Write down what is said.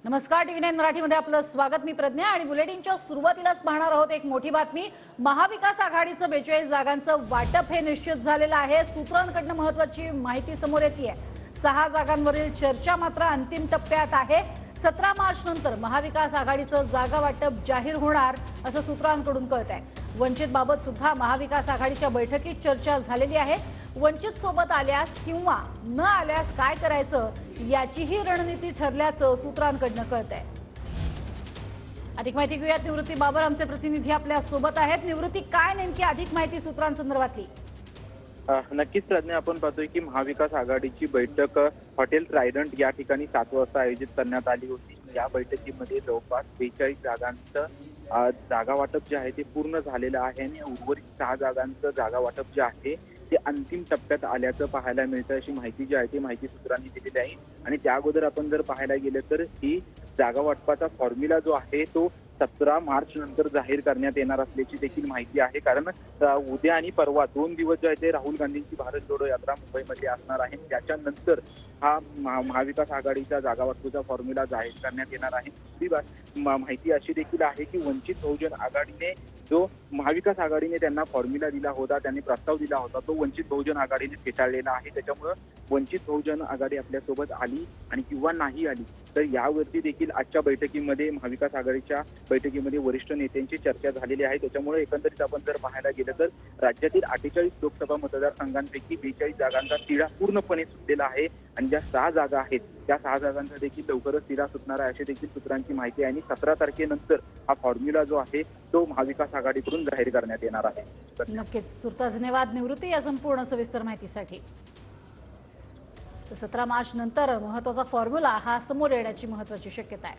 नमस्कार, टीव्ही 9 मराठीमध्ये आपलं स्वागत। मी प्रज्ञा आणि बुलेटिनच्या सुरुवातीलाच पाहणार आहोत एक मोठी बातमी। महाविकास आघाडीचं 42 जागांचं वाटप हे निश्चित झालेलं आहे। सूत्रांकडून महत्त्वाची माहिती समोर येते। 6 जागांवरील चर्चा मात्र अंतिम टप्प्यात आहे। 17 मार्च नंतर महाविकास आघाडीचं जागा वाटप जाहीर होणार असं सूत्रांकडून कळतंय। वंचित बाबत सुद्धा महाविकास आघाडीच्या बैठकीत चर्चा झालेली आहे। वंचित सोबत आल्यास किंवा न आल्यास काय करायचं याचीही रणनीती ठरल्याचं सूत्रांकडून कळतंय। अधिक माहिती घेऊयात निवृत्ती बाबर आमचे प्रतिनिधी आपल्या सोबत आहेत। निवृत्ती, काय नेमकी अधिक माहिती सूत्रांसंदर्भातली? नक्कीच प्रज्ञा, आपण पाहतोय की महाविकास आघाडीची बैठक हॉटेल ट्रायडंट या ठिकाणी 7 वाजता आयोजित करण्यात आली होती। या बैठकीमध्ये जवळपास 42 जागांचं जागा वाटप जे आहे ते पूर्ण झालेलं आहे आणि उर्वरित 6 जागांचं जागा वाटप जे आहे ते अंतिम टप्प्यात आल्याचं पाहायला मिळतं। अशी माहिती जी आहे ती माहिती सूत्रांनी दिलेली आहे। आणि त्या अगोदर आपण जर पाहायला गेलं तर ही जागा वाटपाचा फॉर्म्युला जो आहे तो 17 मार्च नंतर जाहीर करण्यात येणार असल्याची देखील माहिती आहे। कारण उद्या आणि परवा 2 दिवस जे आहे ते राहुल गांधींची भारत जोडो यात्रा मुंबईमध्ये असणार आहे। त्याच्यानंतर हा महाविकास आघाडीचा जागा वाटपाचा फॉर्म्युला जाहीर करण्यात येणार आहे। दुसरी माहिती अशी देखील आहे की वंचित बहुजन आघाडीने जो महाविकास आघाडीने त्यांना फॉर्म्युला दिला होता, त्यांनी प्रस्ताव दिला होता, तो वंचित बहुजन आघाडीने फेटाळलेला आहे। त्याच्यामुळे वंचित बहुजन आघाडी आपल्यासोबत आली आणि किंवा नाही आली तर यावरती देखील आजच्या बैठकीमध्ये महाविकास आघाडीच्या बैठकीमध्ये वरिष्ठ नेत्यांची चर्चा झालेली आहे। त्याच्यामुळे एकंदरीत आपण जर पाहायला गेलं तर राज्यातील 48 लोकसभा मतदारसंघांपैकी 42 जागांचा तिढा पूर्णपणे सुटलेला आहे आणि ज्या 6 जागा आहेत त्या 6 जागांचा देखील लवकरच तिढा सुटणार आहे अशी देखील सूत्रांची माहिती आहे। आणि 17 तारखेनंतर हा फॉर्म्युला जो आहे तो महाविकास आघाडीकडून जाहीर करण्यात येणार आहे। नक्कीच, तुर्तास धन्यवाद निवृत्ती या संपूर्ण सविस्तर माहितीसाठी। 17 मार्च नंतर महत्त्वाचा फॉर्म्युला हा समोर येण्याची महत्त्वाची शक्यता आहे।